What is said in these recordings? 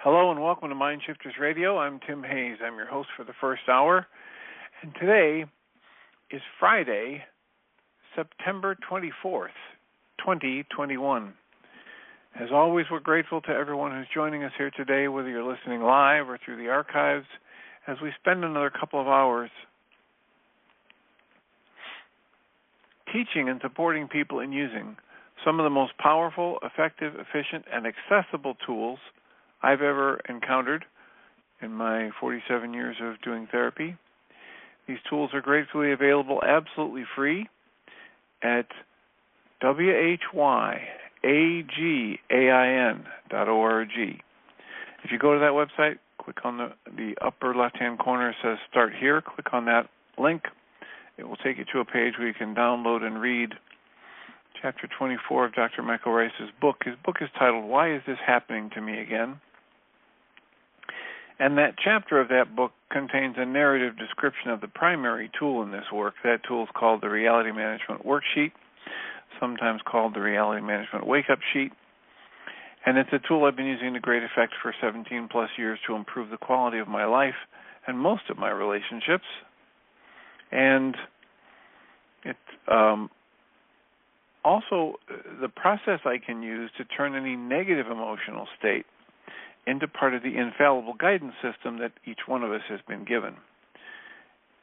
Hello and welcome to Mind Shifters Radio. I'm Tim Hayes. I'm your host for the first hour. And today is Friday, September 24th, 2021. As always, we're grateful to everyone who's joining us here today, whether you're listening live or through the archives, as we spend another couple of hours teaching and supporting people in using some of the most powerful, effective, efficient, and accessible tools I've ever encountered in my 47 years of doing therapy. These tools are gratefully available absolutely free at WHYAGAIN.org. If you go to that website, click on the upper left-hand corner, it says Start Here. Click on that link. It will take you to a page where you can download and read Chapter 24 of Dr. Michael Ryce's book. His book is titled, Why Is This Happening to Me Again? And that chapter of that book contains a narrative description of the primary tool in this work. That tool is called the Reality Management Worksheet, sometimes called the Reality Management Wake-Up Sheet. And it's a tool I've been using to great effect for 17 plus years to improve the quality of my life and most of my relationships. And it's also the process I can use to turn any negative emotional state into part of the infallible guidance system that each one of us has been given.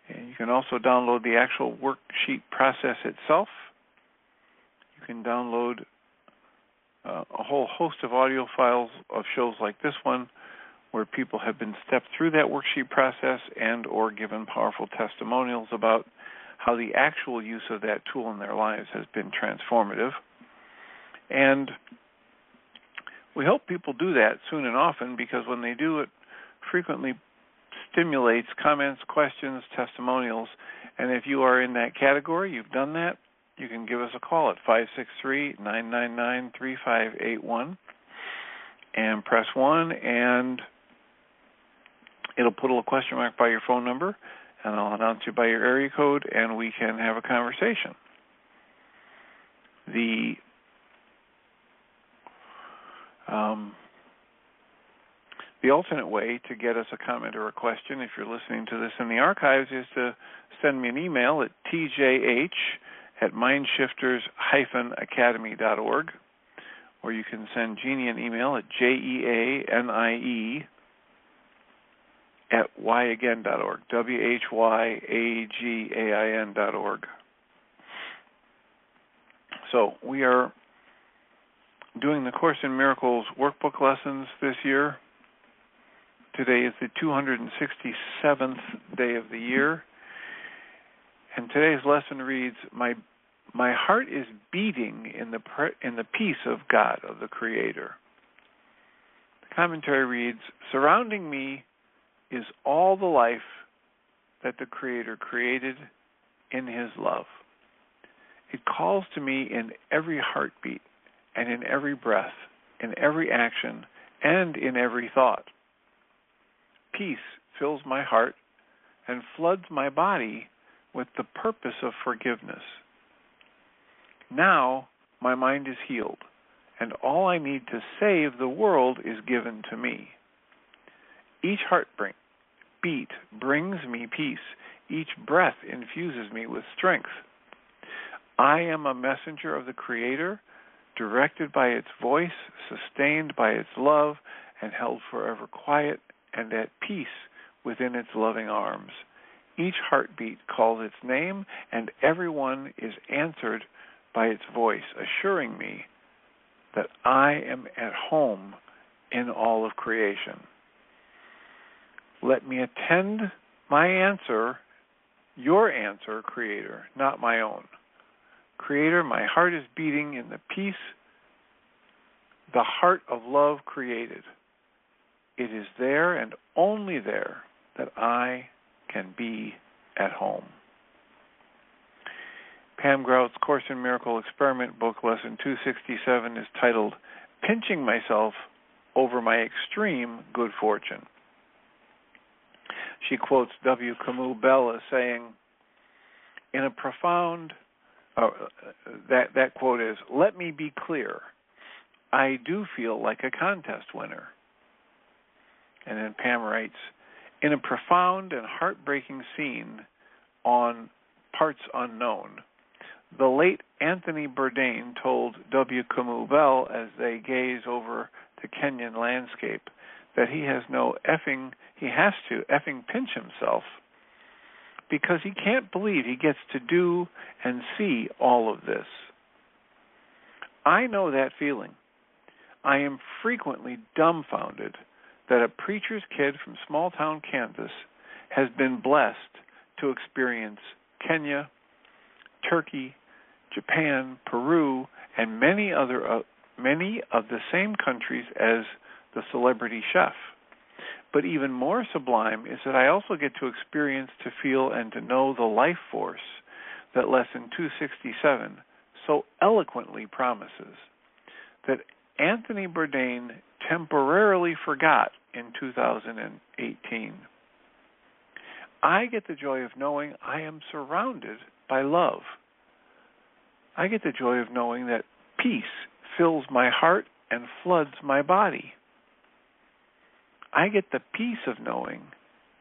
And you can also download the actual worksheet process itself. You can download a whole host of audio files of shows like this one where people have been stepped through that worksheet process and or given powerful testimonials about how the actual use of that tool in their lives has been transformative. And we hope people do that soon and often, because when they do, it frequently stimulates comments, questions, testimonials. And if you are in that category, you've done that, you can give us a call at 563-999-3581 and press 1, and it'll put a little question mark by your phone number, and I'll announce you by your area code, and we can have a conversation. The alternate way to get us a comment or a question, if you're listening to this in the archives, is to send me an email at tjh@mindshifters-academy.org, or you can send Jeannie an email at jeanie@whyagain.org, WHYAGAIN.org. So we are doing the Course in Miracles workbook lessons this year. Today is the 267th day of the year, and today's lesson reads, My heart is beating in the peace of God, of the Creator. The commentary reads, surrounding me is all the life that the Creator created in His love. It calls to me in every heartbeat and in every breath, in every action, and in every thought. Peace fills my heart and floods my body with the purpose of forgiveness. Now my mind is healed, and all I need to save the world is given to me. Each heartbeat brings me peace. Each breath infuses me with strength. I am a messenger of the Creator, directed by its voice, sustained by its love, and held forever quiet and at peace within its loving arms. Each heartbeat calls its name, and everyone is answered by its voice, assuring me that I am at home in all of creation. Let me attend my answer, your answer, Creator, not my own. Creator, my heart is beating in the peace, the heart of love created. It is there and only there that I can be at home. Pam Grout's Course in Miracle Experiment book, Lesson 267, is titled, Pinching Myself Over My Extreme Good Fortune. She quotes W. Camus Bell as saying, in a profound, that quote is, let me be clear, I do feel like a contest winner. And then Pam writes, in a profound and heartbreaking scene on Parts Unknown, the late Anthony Bourdain told W. Kamau Bell as they gaze over the Kenyan landscape that he has to effing pinch himself because he can't believe he gets to do and see all of this. I know that feeling. I am frequently dumbfounded that a preacher's kid from small-town Kansas has been blessed to experience Kenya, Turkey, Japan, Peru, and many of the same countries as the celebrity chef. But even more sublime is that I also get to experience, to feel, and to know the life force that Lesson 267 so eloquently promises, that Anthony Bourdain temporarily forgot in 2018. I get the joy of knowing I am surrounded by love. I get the joy of knowing that peace fills my heart and floods my body. I get the peace of knowing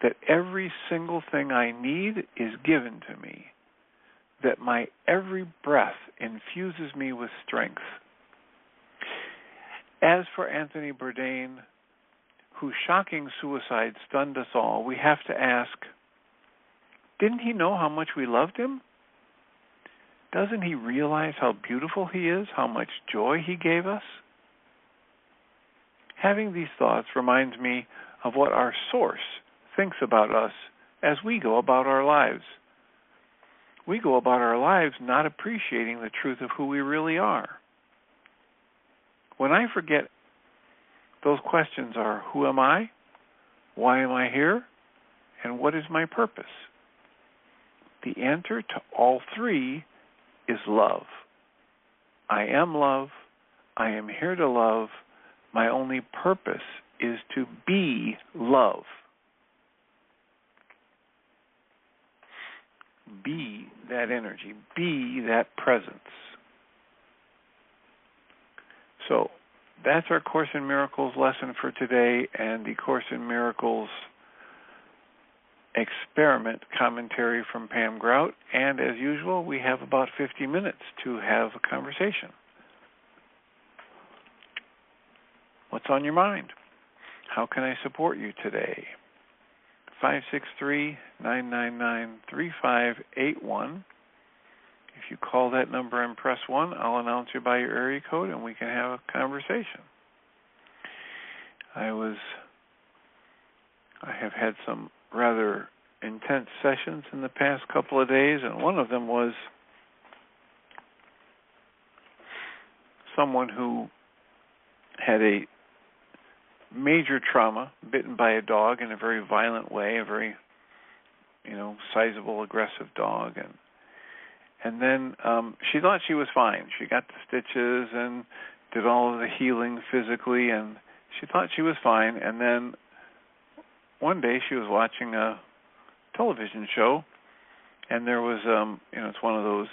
that every single thing I need is given to me, that my every breath infuses me with strength. As for Anthony Bourdain, whose shocking suicide stunned us all, we have to ask, didn't he know how much we loved him? Doesn't he realize how beautiful he is, how much joy he gave us? Having these thoughts reminds me of what our source thinks about us as we go about our lives. We go about our lives not appreciating the truth of who we really are. When I forget, those questions are, who am I? Why am I here? And what is my purpose? The answer to all three is love. I am love. I am here to love. My only purpose is to be love. Be that energy. Be that presence. So that's our Course in Miracles lesson for today, and the Course in Miracles experiment commentary from Pam Grout. And as usual, we have about 50 minutes to have a conversation. What's on your mind? How can I support you today? 563-999-3581. If you call that number and press 1, I'll announce you by your area code and we can have a conversation. I have had some rather intense sessions in the past couple of days, and one of them was someone who had a major trauma, bitten by a dog in a very violent way, a very, sizable, aggressive dog, and then she thought she was fine. She got the stitches and did all of the healing physically, and she thought she was fine. And then one day she was watching a television show, and there was, it's one of those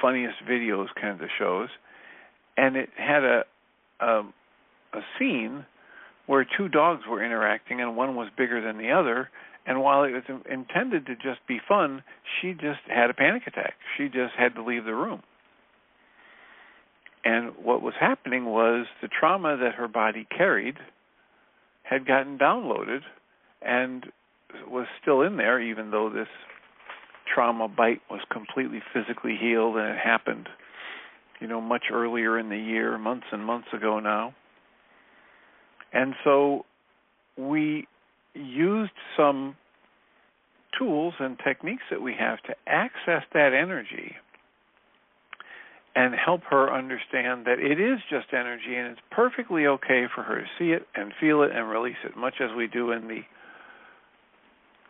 funniest videos kinds of shows, and it had a scene where two dogs were interacting, and one was bigger than the other. And while it was intended to just be fun, she just had a panic attack. She just had to leave the room. And what was happening was the trauma that her body carried had gotten downloaded and was still in there, even though this trauma bite was completely physically healed, and it happened, much earlier in the year, months and months ago now. And so we used some tools and techniques that we have to access that energy and help her understand that it is just energy, and it's perfectly okay for her to see it and feel it and release it, much as we do in the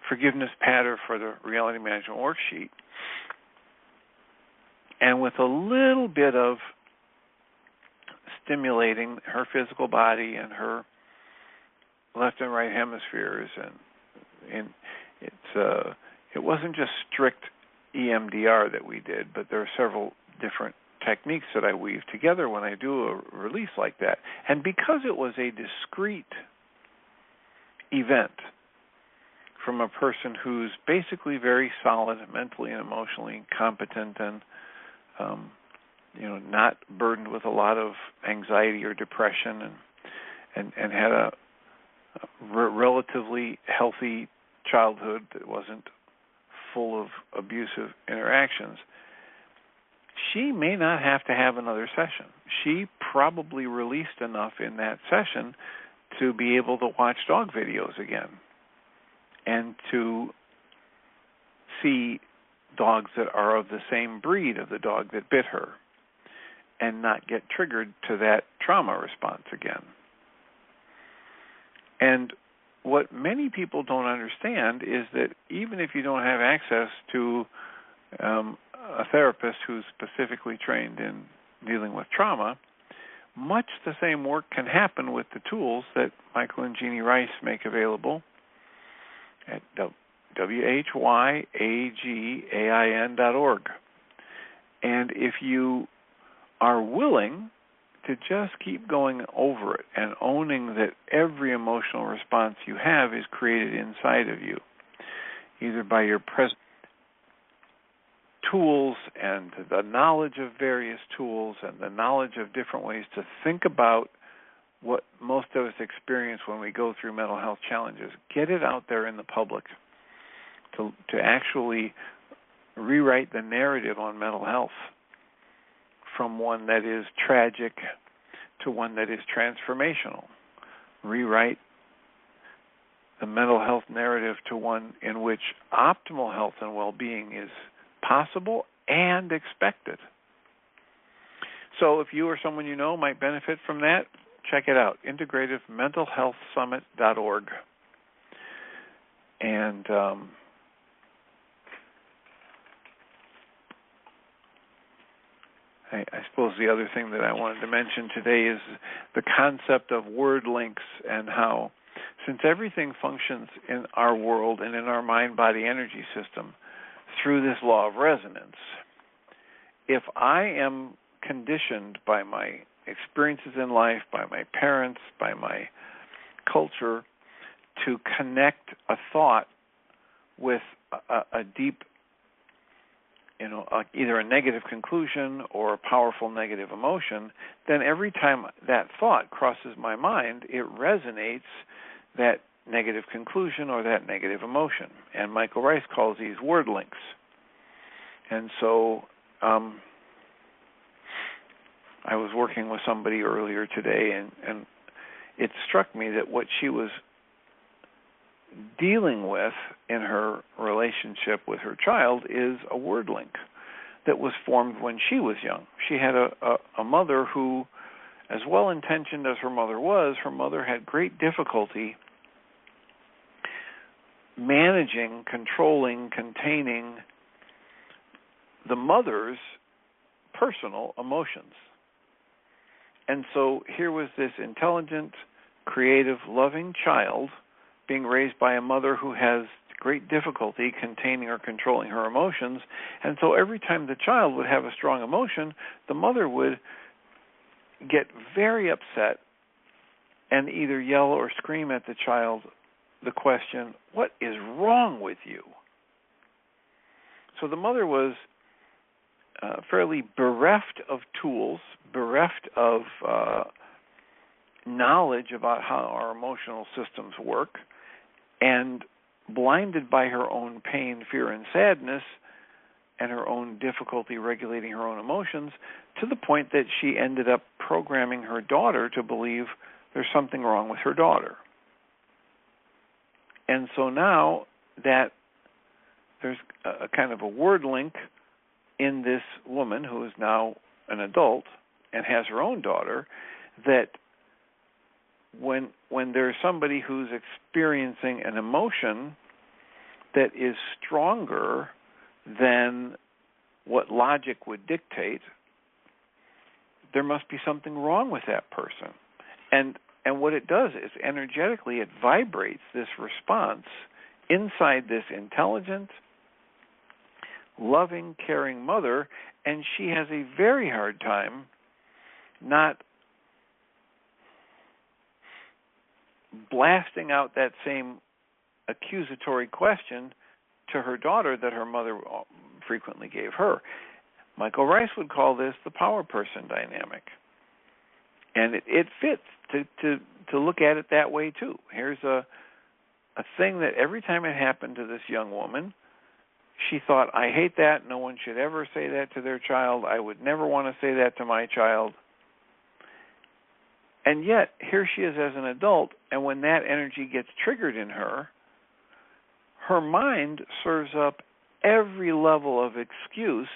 forgiveness pattern for the reality management worksheet. And with a little bit of stimulating her physical body and her left and right hemispheres, and it wasn't just strict EMDR that we did, but there are several different techniques that I weave together when I do a release like that. And because it was a discrete event from a person who's basically very solid mentally and emotionally competent and not burdened with a lot of anxiety or depression and had a relatively healthy childhood that wasn't full of abusive interactions, she may not have to have another session. She probably released enough in that session to be able to watch dog videos again and to see dogs that are of the same breed of the dog that bit her and not get triggered to that trauma response again. And what many people don't understand is that even if you don't have access to a therapist who's specifically trained in dealing with trauma, much the same work can happen with the tools that Michael and Jeannie Ryce make available at WHYAGAIN.org. And if you are willing to just keep going over it and owning that every emotional response you have is created inside of you, either by your present tools and the knowledge of various tools and the knowledge of different ways to think about what most of us experience when we go through mental health challenges. Get it out there in the public to actually rewrite the narrative on mental health from one that is tragic to one that is transformational. Rewrite the mental health narrative to one in which optimal health and well-being is possible and expected. So if you or someone you know might benefit from that, check it out, integrativementalhealthsummit.org. And I suppose the other thing that I wanted to mention today is the concept of word links and how, since everything functions in our world and in our mind-body energy system through this law of resonance, if I am conditioned by my experiences in life, by my parents, by my culture, to connect a thought with a deep, either a negative conclusion or a powerful negative emotion, then every time that thought crosses my mind, it resonates that negative conclusion or that negative emotion. And Michael Ryce calls these word links. And so I was working with somebody earlier today, and it struck me that what she was dealing with in her relationship with her child is a word link that was formed when she was young. She had a mother who, as well-intentioned as her mother had great difficulty managing, controlling, containing the mother's personal emotions. And so here was this intelligent, creative, loving child being raised by a mother who has great difficulty containing or controlling her emotions. And so every time the child would have a strong emotion, the mother would get very upset and either yell or scream at the child the question, "What is wrong with you?" So the mother was fairly bereft of tools, bereft of knowledge about how our emotional systems work, and blinded by her own pain, fear, and sadness, and her own difficulty regulating her own emotions, to the point that she ended up programming her daughter to believe there's something wrong with her daughter. And so now that there's a kind of a word link in this woman who is now an adult and has her own daughter, that when there's somebody who's experiencing an emotion that is stronger than what logic would dictate, there must be something wrong with that person. And what it does is energetically it vibrates this response inside this intelligent, loving, caring mother, and she has a very hard time not blasting out that same accusatory question to her daughter that her mother frequently gave her. Michael Ryce would call this the power person dynamic. And it fits to look at it that way, too. Here's a thing that every time it happened to this young woman, she thought, I hate that. No one should ever say that to their child. I would never want to say that to my child. And yet, here she is as an adult, and when that energy gets triggered in her, her mind serves up every level of excuse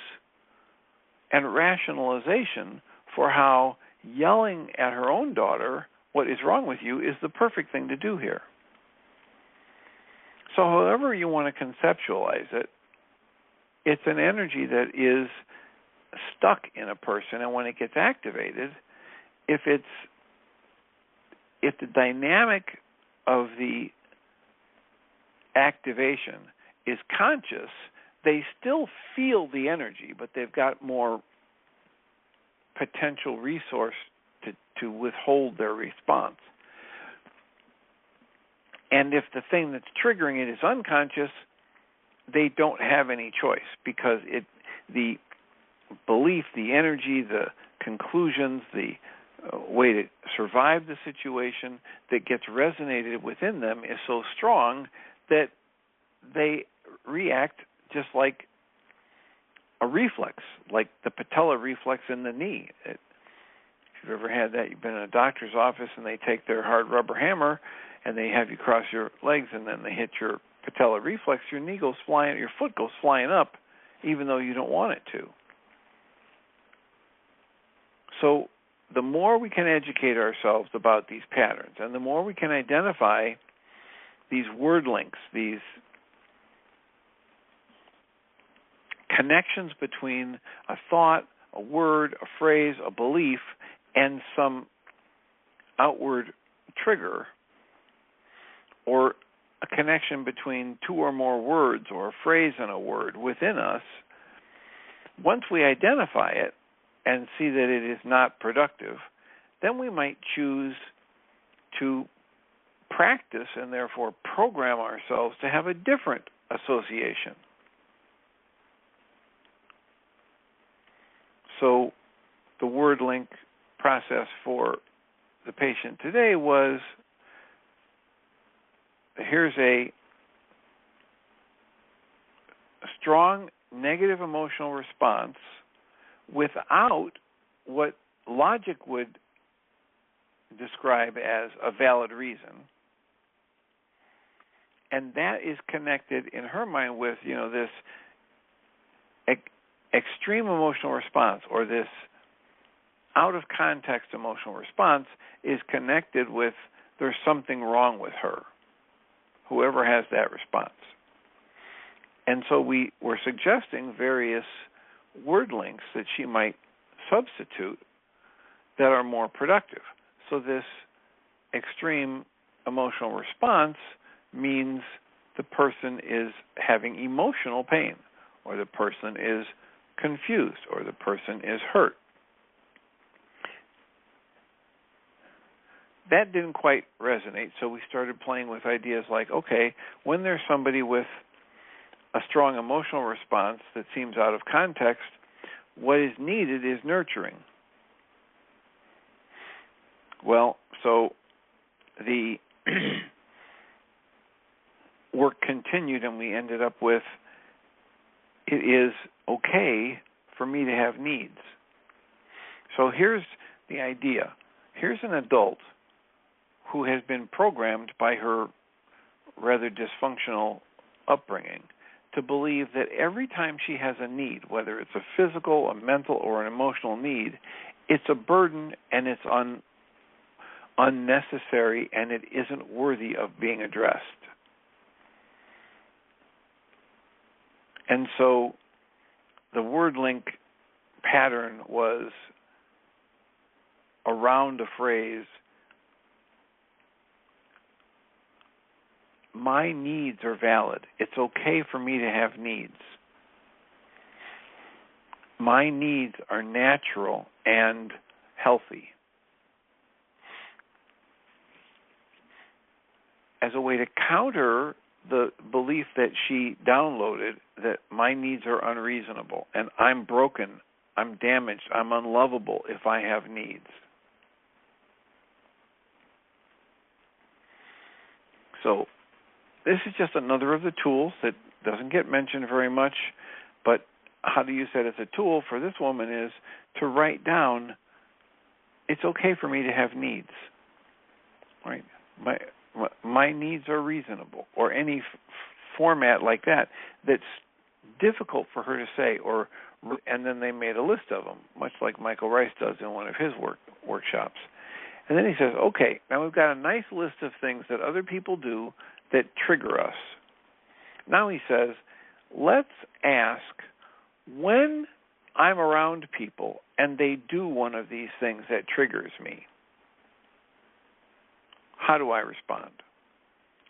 and rationalization for how yelling at her own daughter, what is wrong with you, is the perfect thing to do here. So however you want to conceptualize it, it's an energy that is stuck in a person, and when it gets activated, if the dynamic of the activation is conscious, they still feel the energy, but they've got more potential resource to withhold their response. And if the thing that's triggering it is unconscious, they don't have any choice, because the belief, the energy, the conclusions, the way to survive the situation that gets resonated within them is so strong that they react just like a reflex, like the patella reflex in the knee. If you've ever had that, you've been in a doctor's office and they take their hard rubber hammer and they have you cross your legs and then they hit your patella reflex, your knee goes flying, your foot goes flying up, even though you don't want it to. So the more we can educate ourselves about these patterns, and the more we can identify these word links, these connections between a thought, a word, a phrase, a belief, and some outward trigger, or a connection between two or more words or a phrase and a word within us, once we identify it and see that it is not productive, then we might choose to practice and therefore program ourselves to have a different association. So the word link process for the patient today was, here's a strong negative emotional response without what logic would describe as a valid reason. And that is connected in her mind with, this extreme emotional response, or this out of context emotional response is connected with there's something wrong with her, whoever has that response. And so we were suggesting various word links that she might substitute that are more productive. So this extreme emotional response means the person is having emotional pain, or the person is confused, or the person is hurt. That didn't quite resonate, so we started playing with ideas like, okay, when there's somebody with a strong emotional response that seems out of context, what is needed is nurturing. Well, so the work continued, and we ended up with, it is okay for me to have needs. So here's the idea. Here's an adult who has been programmed by her rather dysfunctional upbringing to believe that every time she has a need, whether it's a physical, a mental, or an emotional need, it's a burden and it's unnecessary and it isn't worthy of being addressed. And so the word link pattern was around a phrase, my needs are valid. It's okay for me to have needs. My needs are natural and healthy. as a way to counter the belief that she downloaded that my needs are unreasonable and I'm broken, I'm damaged, I'm unlovable if I have needs. So this is just another of the tools that doesn't get mentioned very much, but how to use that as a tool for this woman is to write down, it's okay for me to have needs, right? My needs are reasonable, or any format like that that's difficult for her to say, and then they made a list of them, much like Michael Ryce does in one of his workshops. And then he says, okay, now we've got a nice list of things that other people do that trigger us. Now he says, let's ask, when I'm around people and they do one of these things that triggers me, how do I respond?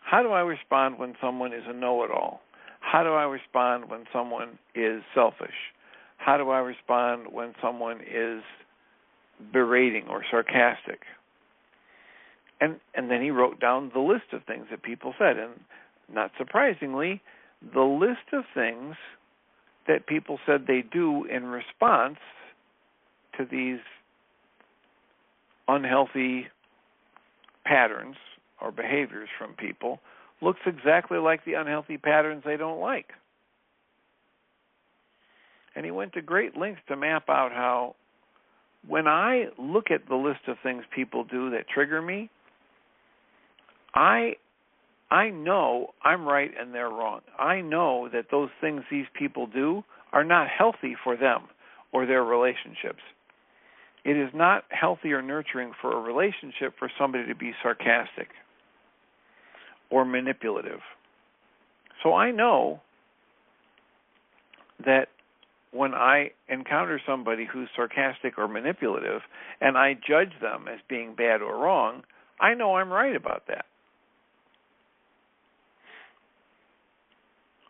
How do I respond when someone is a know-it-all? How do I respond when someone is selfish? How do I respond when someone is berating or sarcastic? And then he wrote down the list of things that people said. And not surprisingly, the list of things that people said they do in response to these unhealthy patterns or behaviors from people looks exactly like the unhealthy patterns they don't like. And he went to great lengths to map out how when I look at the list of things people do that trigger me, I know I'm right and they're wrong. I know that those things these people do are not healthy for them or their relationships. It is not healthy or nurturing for a relationship for somebody to be sarcastic or manipulative. So I know that when I encounter somebody who's sarcastic or manipulative and I judge them as being bad or wrong, I know I'm right about that.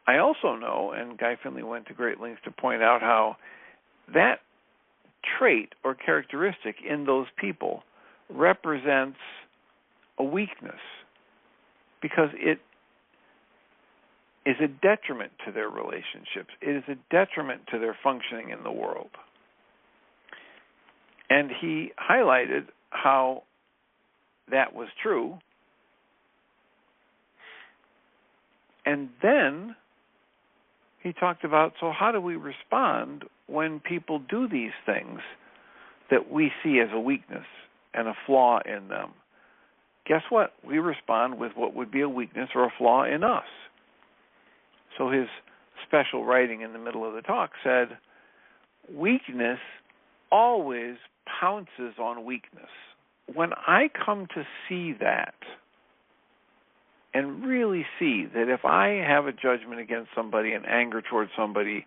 I also know, and Guy Finley went to great lengths to point out how that trait or characteristic in those people represents a weakness because it is a detriment to their relationships. It is a detriment to their functioning in the world. And he highlighted how that was true. And then he talked about, so how do we respond when people do these things that we see as a weakness and a flaw in them? Guess what? We respond with what would be a weakness or a flaw in us. So his special writing in the middle of the talk said, weakness always pounces on weakness. When I come to see that, and really see that if I have a judgment against somebody and anger towards somebody,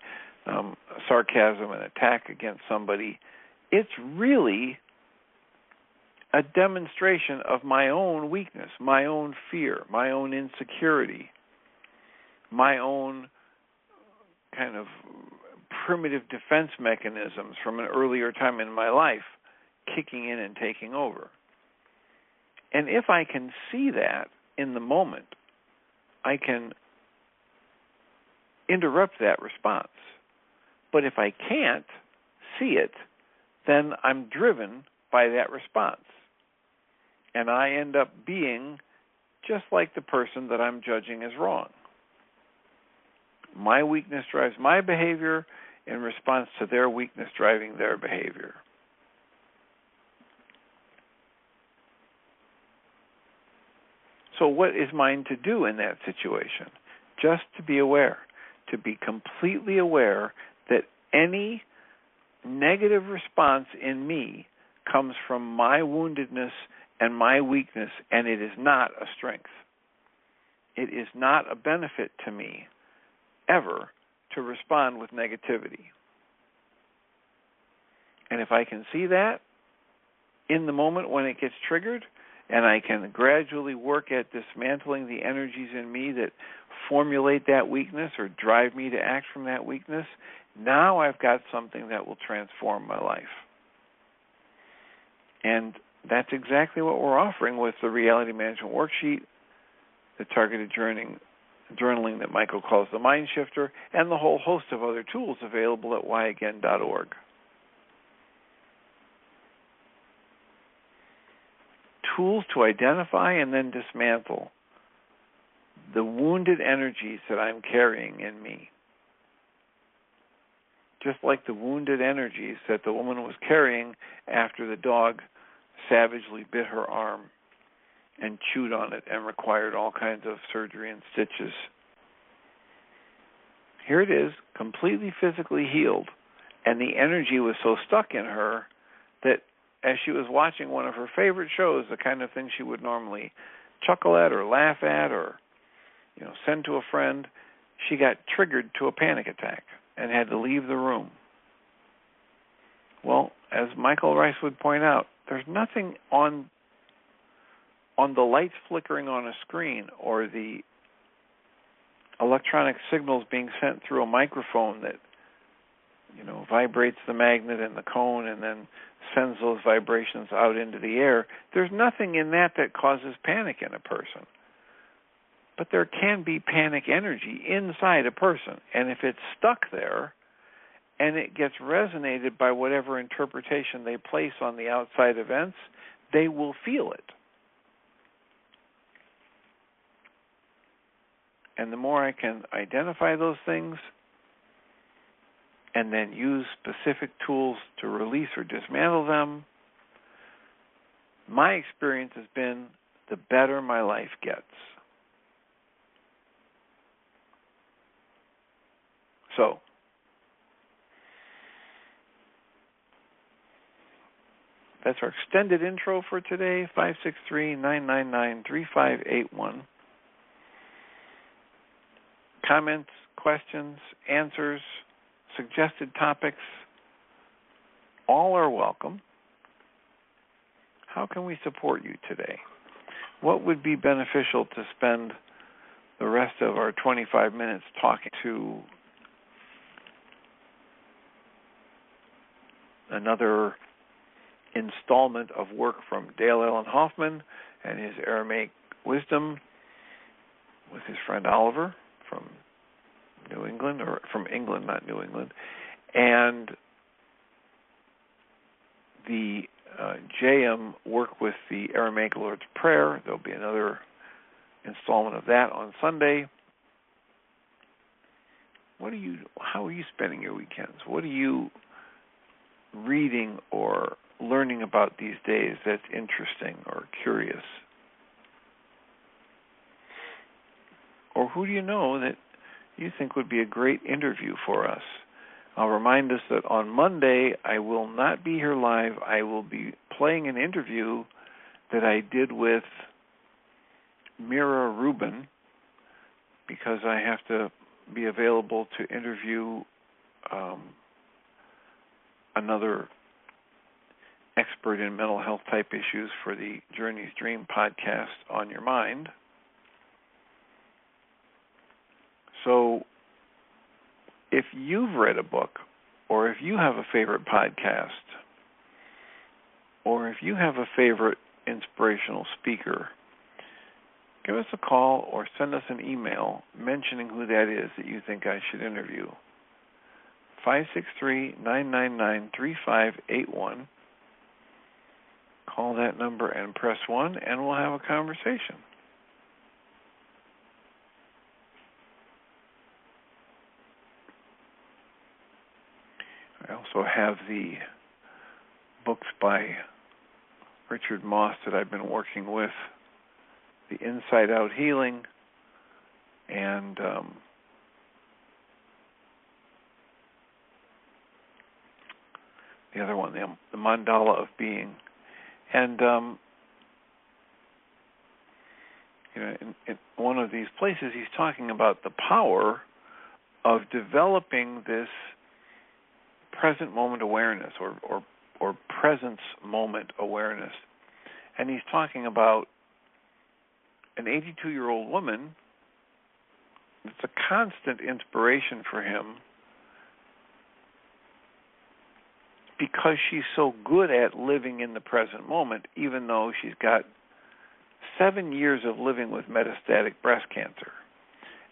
sarcasm and attack against somebody, it's really a demonstration of my own weakness, my own fear, my own insecurity, my own kind of primitive defense mechanisms from an earlier time in my life kicking in and taking over. And if I can see that in the moment, I can interrupt that response. But if I can't see it, then I'm driven by that response. And I end up being just like the person that I'm judging as wrong. My weakness drives my behavior in response to their weakness driving their behavior. So what is mine to do in that situation? Just to be aware, to be completely aware that any negative response in me comes from my woundedness and my weakness, and it is not a strength. It is not a benefit to me ever to respond with negativity. And if I can see that in the moment when it gets triggered, and I can gradually work at dismantling the energies in me that formulate that weakness or drive me to act from that weakness, now I've got something that will transform my life. And that's exactly what we're offering with the Reality Management Worksheet the targeted journaling that Michael calls the Mind Shifter, and the whole host of other tools available at whyagain.org. Tools to identify and then dismantle the wounded energies that I'm carrying in me. Just like the wounded energies that the woman was carrying after the dog savagely bit her arm and chewed on it and required all kinds of surgery and stitches. Here it is, completely physically healed, and the energy was so stuck in her that as she was watching one of her favorite shows, the kind of thing she would normally chuckle at or laugh at or send to a friend, she got triggered to a panic attack and had to leave the room. Well, as Michael Ryce would point out, there's nothing on the lights flickering on a screen or the electronic signals being sent through a microphone that vibrates the magnet in the cone and then sends those vibrations out into the air. There's nothing in that causes panic in a person. But there can be panic energy inside a person, and if it's stuck there and it gets resonated by whatever interpretation they place on the outside events, they will feel it. And the more I can identify those things and then use specific tools to release or dismantle them, my experience has been the better my life gets. So, that's our extended intro for today, 563-999-3581. Comments, questions, answers, suggested topics, all are welcome. How can we support you today? What would be beneficial to spend the rest of our 25 minutes talking to another installment of work from Dale Allen Hoffman and his Aramaic wisdom with his friend Oliver from New England, or from England, not New England, and the JM work with the Aramaic Lord's Prayer. There'll be another installment of that on Sunday. How are you spending your weekends? What are you reading or learning about these days that's interesting or curious? Or who do you know that you think would be a great interview for us? I'll remind us that on Monday I will not be here live. I will be playing an interview that I did with Mira Rubin because I have to be available to interview another expert in mental health type issues for the Journey's Dream podcast on your mind. So if you've read a book, or if you have a favorite podcast, or if you have a favorite inspirational speaker, give us a call or send us an email mentioning who that is that you think I should interview. 563-999-3581. Call that number and press 1, and we'll have a conversation. I also have the books by Richard Moss that I've been working with, The Inside Out Healing, and the other one, the Mandala of Being. And in one of these places, he's talking about the power of developing this present moment awareness or presence moment awareness. And he's talking about an 82-year-old woman. It's a constant inspiration for him because she's so good at living in the present moment, even though she's got 7 years of living with metastatic breast cancer.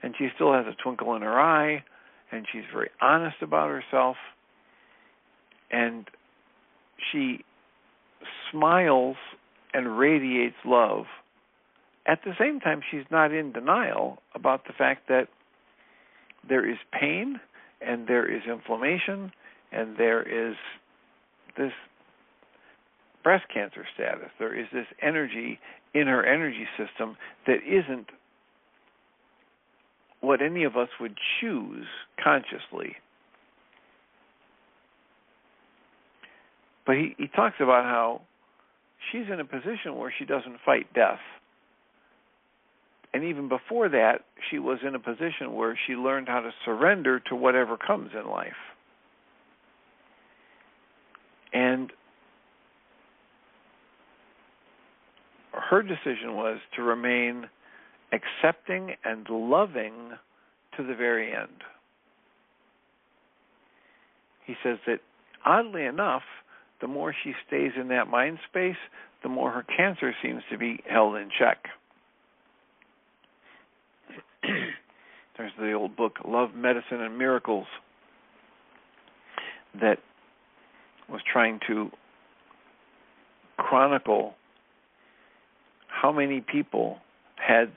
And she still has a twinkle in her eye, and she's very honest about herself, and she smiles and radiates love. At the same time, she's not in denial about the fact that there is pain, and there is inflammation, and there is this breast cancer status. There is this energy in her energy system that isn't what any of us would choose consciously. But he talks about how she's in a position where she doesn't fight death. And even before that, she was in a position where she learned how to surrender to whatever comes in life. And her decision was to remain accepting and loving to the very end. He says that, oddly enough, the more she stays in that mind space, the more her cancer seems to be held in check. There's the old book, Love, Medicine, and Miracles, that was trying to chronicle how many people had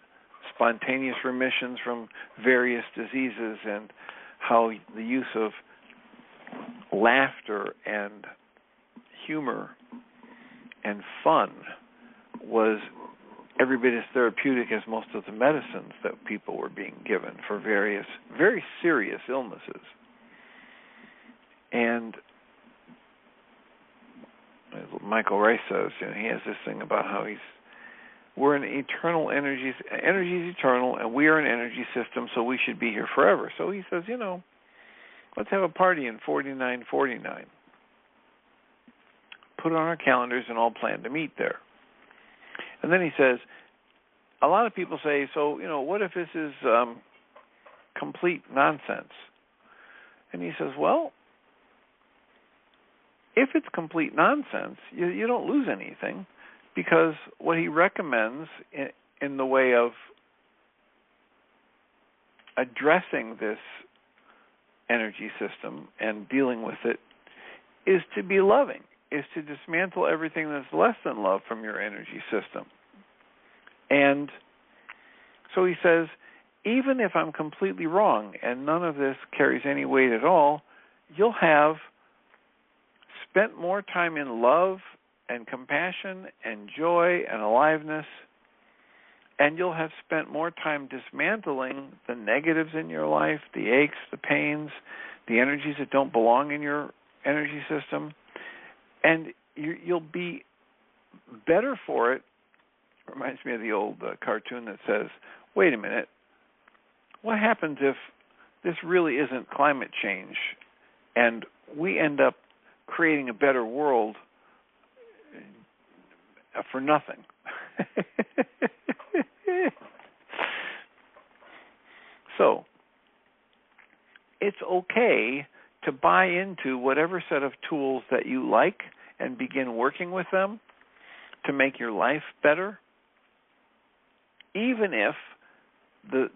spontaneous remissions from various diseases, and how the use of laughter and humor and fun was every bit as therapeutic as most of the medicines that people were being given for various, very serious illnesses. And as Michael Ryce says, he has this thing about how we're an eternal energy is eternal, and we are an energy system, so we should be here forever. So he says, let's have a party in 4949. Put it on our calendars and all plan to meet there. And then he says, a lot of people say, so, what if this is complete nonsense? And he says, well, if it's complete nonsense, you don't lose anything, because what he recommends in the way of addressing this energy system and dealing with it is to be loving, is to dismantle everything that's less than love from your energy system. And so he says, even if I'm completely wrong and none of this carries any weight at all, you'll have spent more time in love and compassion and joy and aliveness, and you'll have spent more time dismantling the negatives in your life, the aches, the pains, the energies that don't belong in your energy system, and you'll be better for it. Reminds me of the old cartoon that says, wait a minute, what happens if this really isn't climate change and we end up creating a better world for nothing? So, it's okay to buy into whatever set of tools that you like and begin working with them to make your life better, even if the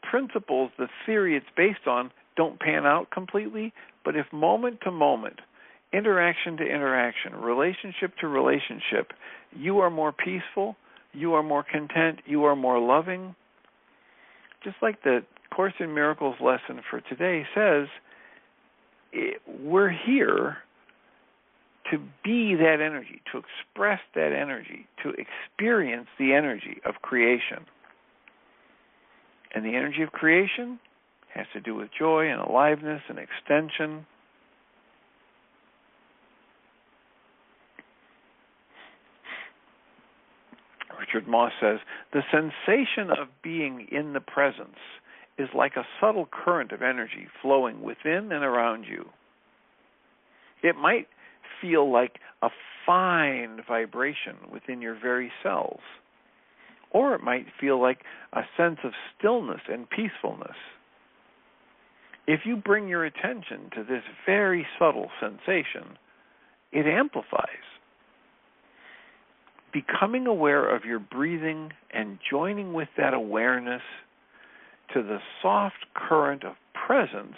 principles, the theory it's based on, don't pan out completely. But if moment to moment, interaction to interaction, relationship to relationship, you are more peaceful, you are more content, you are more loving. Just like the Course in Miracles lesson for today says, we're here to be that energy, to express that energy, to experience the energy of creation. And the energy of creation has to do with joy and aliveness and extension. Richard Moss says, the sensation of being in the presence is like a subtle current of energy flowing within and around you. It might feel like a fine vibration within your very cells, or it might feel like a sense of stillness and peacefulness. If you bring your attention to this very subtle sensation, it amplifies. becoming aware of your breathing and joining with that awareness to the soft current of presence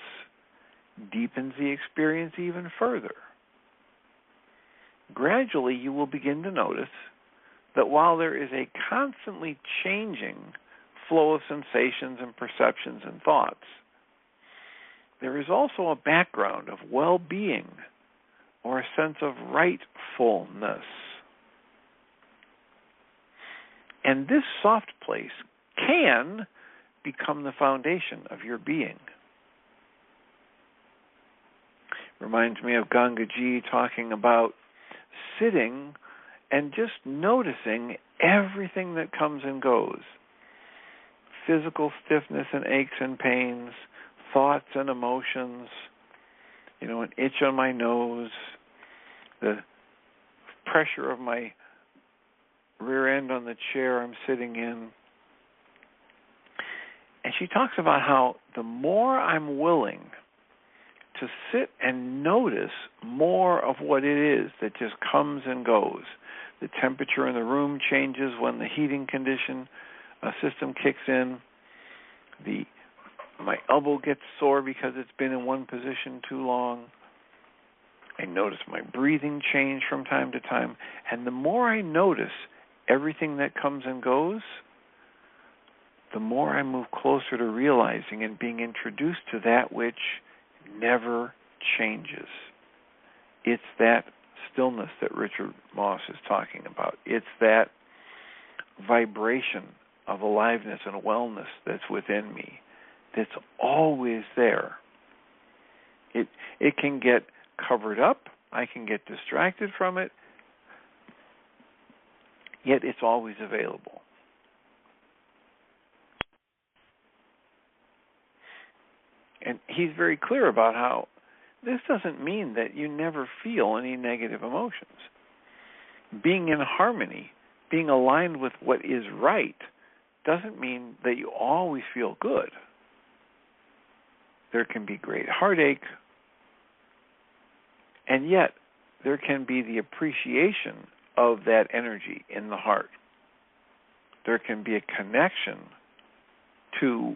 deepens the experience even further. Gradually, you will begin to notice that while there is a constantly changing flow of sensations and perceptions and thoughts, there is also a background of well-being or a sense of rightfulness. And this soft place can become the foundation of your being. Reminds me of Gangaji talking about sitting and just noticing everything that comes and goes. Physical stiffness and aches and pains, thoughts and emotions, an itch on my nose, the pressure of my rear end on the chair I'm sitting in. And she talks about how the more I'm willing to sit and notice more of what it is that just comes and goes. The temperature in the room changes when the heating condition system kicks in. My elbow gets sore because it's been in one position too long. I notice my breathing change from time to time. And the more I notice everything that comes and goes, the more I move closer to realizing and being introduced to that which never changes. It's that stillness that Richard Moss is talking about. It's that vibration of aliveness and wellness that's within me that's always there. It can get covered up. I can get distracted from it. Yet it's always available. And he's very clear about how this doesn't mean that you never feel any negative emotions. Being in harmony, being aligned with what is right, doesn't mean that you always feel good. There can be great heartache, and yet there can be the appreciation of that energy in the heart. There can be a connection to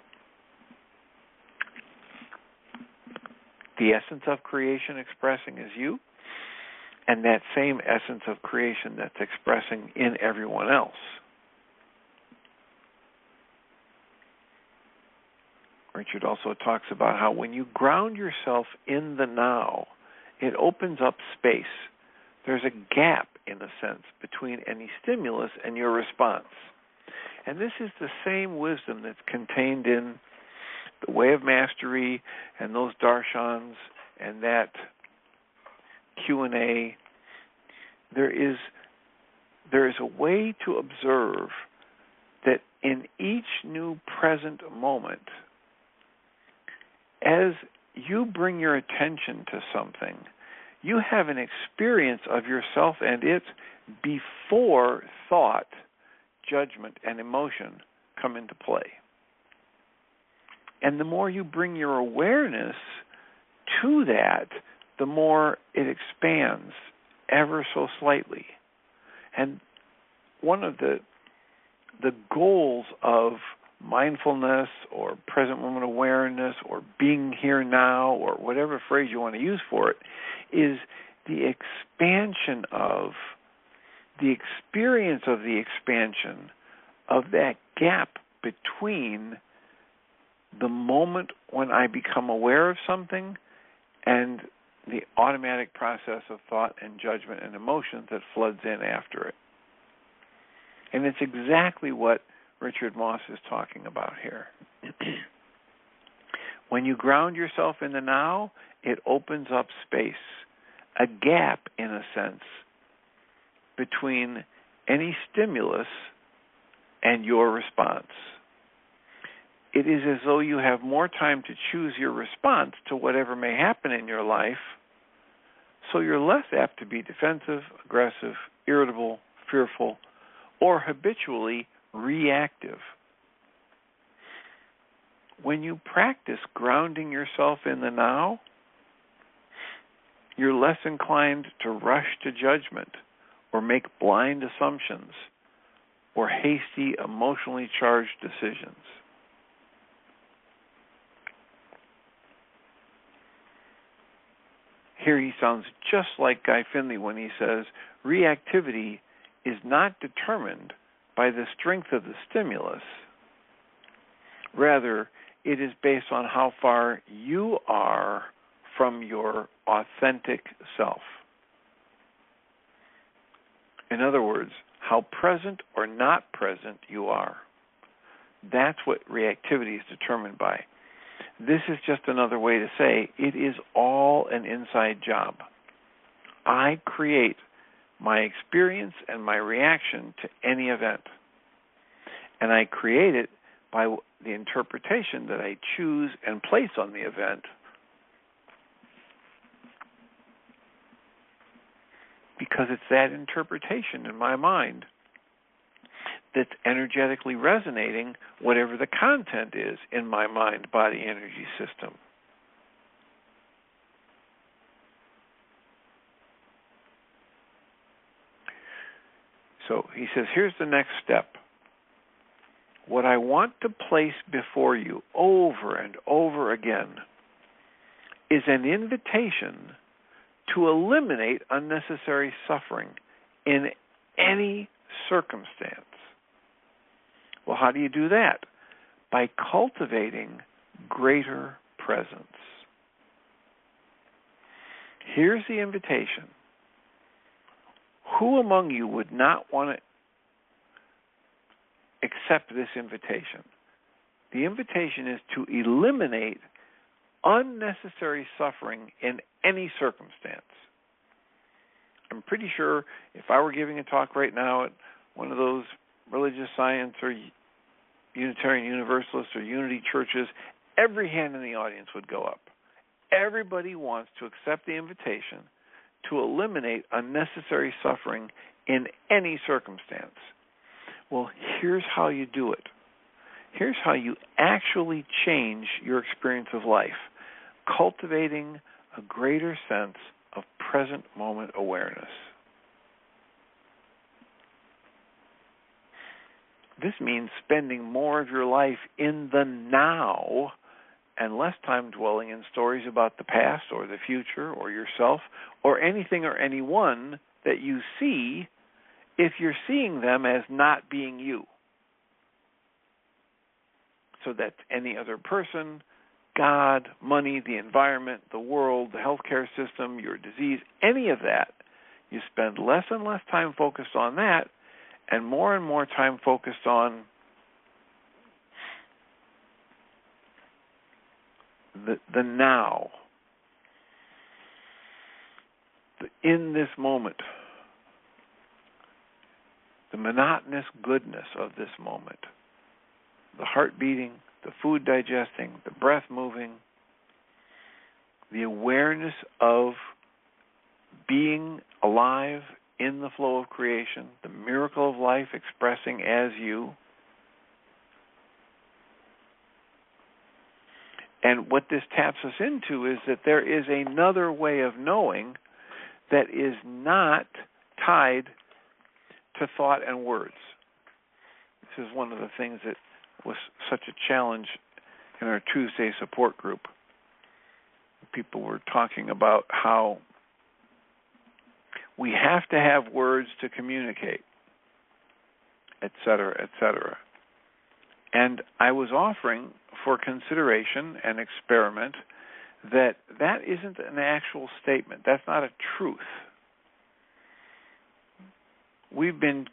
the essence of creation expressing as you, and that same essence of creation that's expressing in everyone else. Richard also talks about how when you ground yourself in the now, it opens up space. There's a gap, in a sense, between any stimulus and your response. And this is the same wisdom that's contained in the Way of Mastery and those darshans and that Q&A. There is a way to observe that in each new present moment, as you bring your attention to something, you have an experience of yourself and it before thought, judgment, and emotion come into play. And the more you bring your awareness to that, the more it expands ever so slightly. And one of the goals of mindfulness or present moment awareness or being here now or whatever phrase you want to use for it is the expansion of the experience of the expansion of that gap between the moment when I become aware of something and the automatic process of thought and judgment and emotion that floods in after it. And it's exactly what Richard Moss is talking about here. When you ground yourself in the now, it opens up space, a gap, in a sense, between any stimulus and your response. It is as though you have more time to choose your response to whatever may happen in your life, so you're less apt to be defensive, aggressive, irritable, fearful, or habitually reactive. When you practice grounding yourself in the now, you're less inclined to rush to judgment or make blind assumptions or hasty, emotionally charged decisions. Here he sounds just like Guy Finley when he says, reactivity is not determined by the strength of the stimulus. Rather, it is based on how far you are from your authentic self. In other words, how present or not present you are. That's what reactivity is determined by. This is just another way to say it is all an inside job. I create my experience and my reaction to any event. And I create it by the interpretation that I choose and place on the event. Because it's that interpretation in my mind that's energetically resonating whatever the content is in my mind-body energy system. So he says, here's the next step. What I want to place before you over and over again is an invitation to eliminate unnecessary suffering in any circumstance. Well, how do you do that? By cultivating greater presence. Here's the invitation. Who among you would not want to accept this invitation? The invitation is to eliminate unnecessary suffering in any circumstance. I'm pretty sure if I were giving a talk right now at one of those religious science or Unitarian Universalist or Unity churches, every hand in the audience would go up. Everybody wants to accept the invitation to eliminate unnecessary suffering in any circumstance. Well, here's how you do it. Here's how you actually change your experience of life, cultivating a greater sense of present moment awareness. This means spending more of your life in the now and less time dwelling in stories about the past or the future or yourself or anything or anyone that you see if you're seeing them as not being you. So that's any other person, God, money, the environment, the world, the healthcare system, your disease, any of that. You spend less and less time focused on that and more time focused on the now, in this moment, the monotonous goodness of this moment, the heart beating, the food digesting, the breath moving, the awareness of being alive in the flow of creation, the miracle of life expressing as you. And what this taps us into is that there is another way of knowing that is not tied to thought and words. This is one of the things that was such a challenge in our Tuesday support group. People were talking about how we have to have words to communicate, et cetera, et cetera. And I was offering for consideration and experiment that isn't an actual statement. That's not a truth. We've been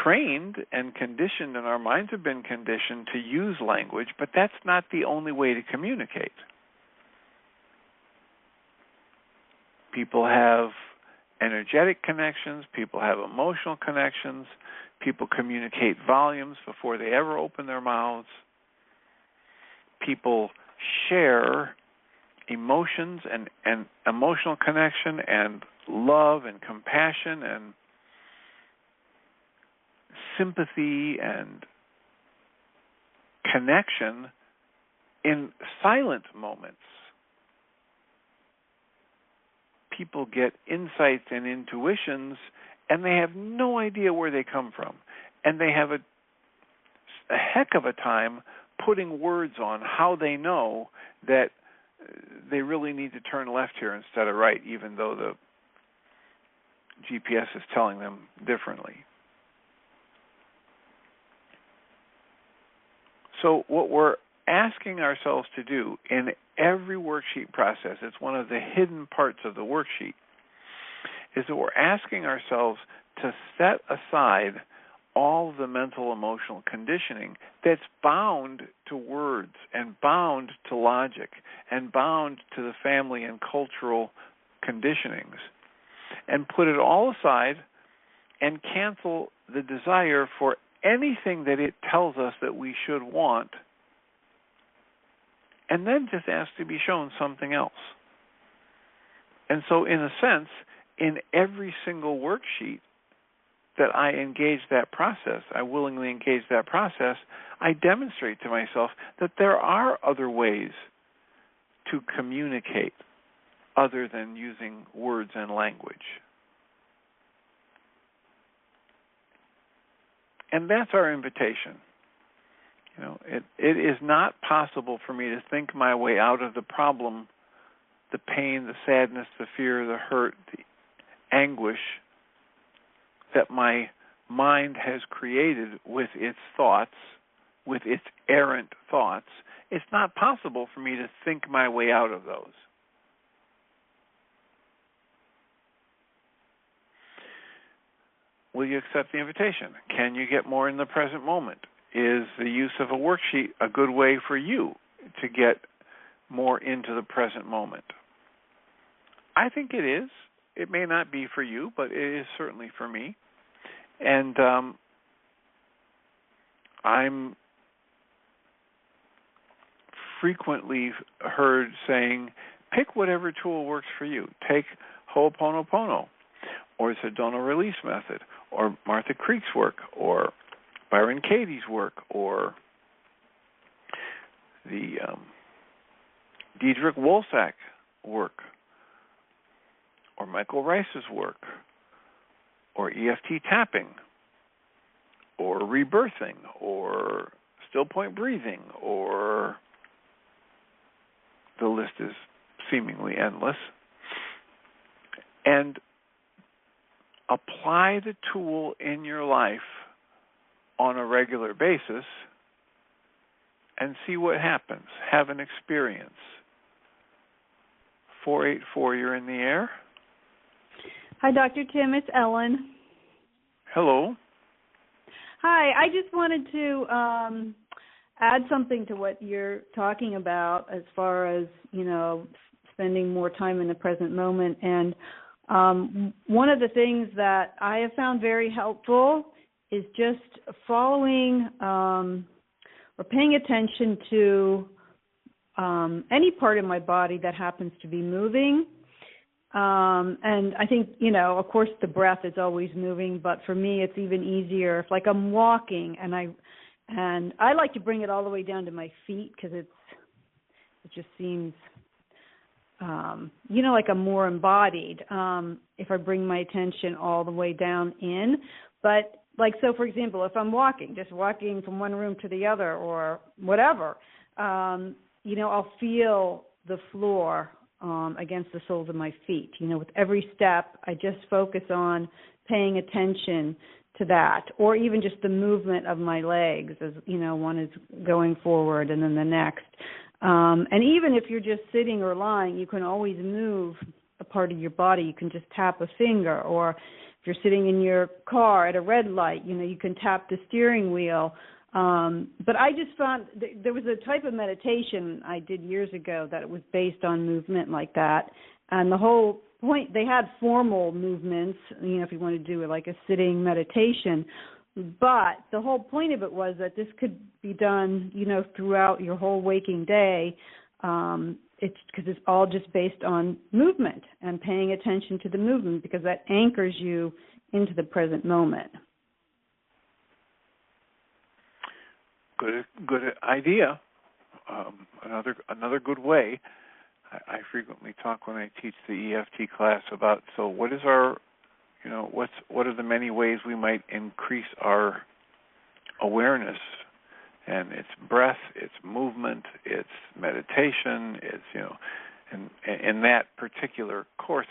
trained and conditioned, and our minds have been conditioned to use language, but that's not the only way to communicate. People have energetic connections, people have emotional connections, people communicate volumes before they ever open their mouths. People share emotions and emotional connection and love and compassion and sympathy and connection in silent moments. People get insights and intuitions and they have no idea where they come from. And they have a heck of a time putting words on how they know that they really need to turn left here instead of right, even though the GPS is telling them differently. So what we're asking ourselves to do in every worksheet process, it's one of the hidden parts of the worksheet, is that we're asking ourselves to set aside all of the mental emotional conditioning that's bound to words and bound to logic and bound to the family and cultural conditionings, and put it all aside and cancel the desire for anything that it tells us that we should want, and then just ask to be shown something else. And so in a sense, in every single worksheet that I engage that process, I willingly engage that process, I demonstrate to myself that there are other ways to communicate other than using words and language. And that's our invitation. You know, it is not possible for me to think my way out of the problem, the pain, the sadness, the fear, the hurt, the anguish that my mind has created with its thoughts, with its errant thoughts. It's not possible for me to think my way out of those. Will you accept the invitation? Can you get more in the present moment? Is the use of a worksheet a good way for you to get more into the present moment? I think it is. It may not be for you, but it is certainly for me. And I'm frequently heard saying, pick whatever tool works for you. Take Ho'oponopono, or Sedona Release Method, or Martha Creek's work, or Byron Katie's work, or the Diedrich Wolsack work, or Michael Ryce's work, or EFT tapping, or rebirthing, or still point breathing, or the list is seemingly endless. And apply the tool in your life on a regular basis and see what happens. Have an experience. 484, you're in the air. Hi, Dr. Tim. It's Ellen. Hello. Hi. I just wanted to add something to what you're talking about as far as, spending more time in the present moment. And one of the things that I have found very helpful is just following or paying attention to any part of my body that happens to be moving. And I think, of course, the breath is always moving, but for me, it's even easier if, like, I'm walking and I like to bring it all the way down to my feet because it just seems, like I'm more embodied if I bring my attention all the way down in. But, so, for example, if I'm just walking from one room to the other or whatever, I'll feel the floor against the soles of my feet. With every step, I just focus on paying attention to that, or even just the movement of my legs as, one is going forward and then the next. And even if you're just sitting or lying, you can always move a part of your body. You can just tap a finger, or if you're sitting in your car at a red light, you can tap the steering wheel. But I just found there was a type of meditation I did years ago that it was based on movement like that. And the whole point, they had formal movements, if you want to do it like a sitting meditation. But the whole point of it was that this could be done, throughout your whole waking day. It's because it's all just based on movement and paying attention to the movement, because that anchors you into the present moment. Good idea. Another good way. I frequently talk when I teach the EFT class about, so what is our what are the many ways we might increase our awareness? And it's breath, it's movement, it's meditation, it's and in that particular course,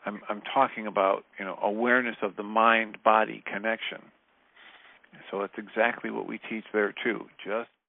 I'm talking about awareness of the mind-body connection. So it's exactly what we teach there too. Just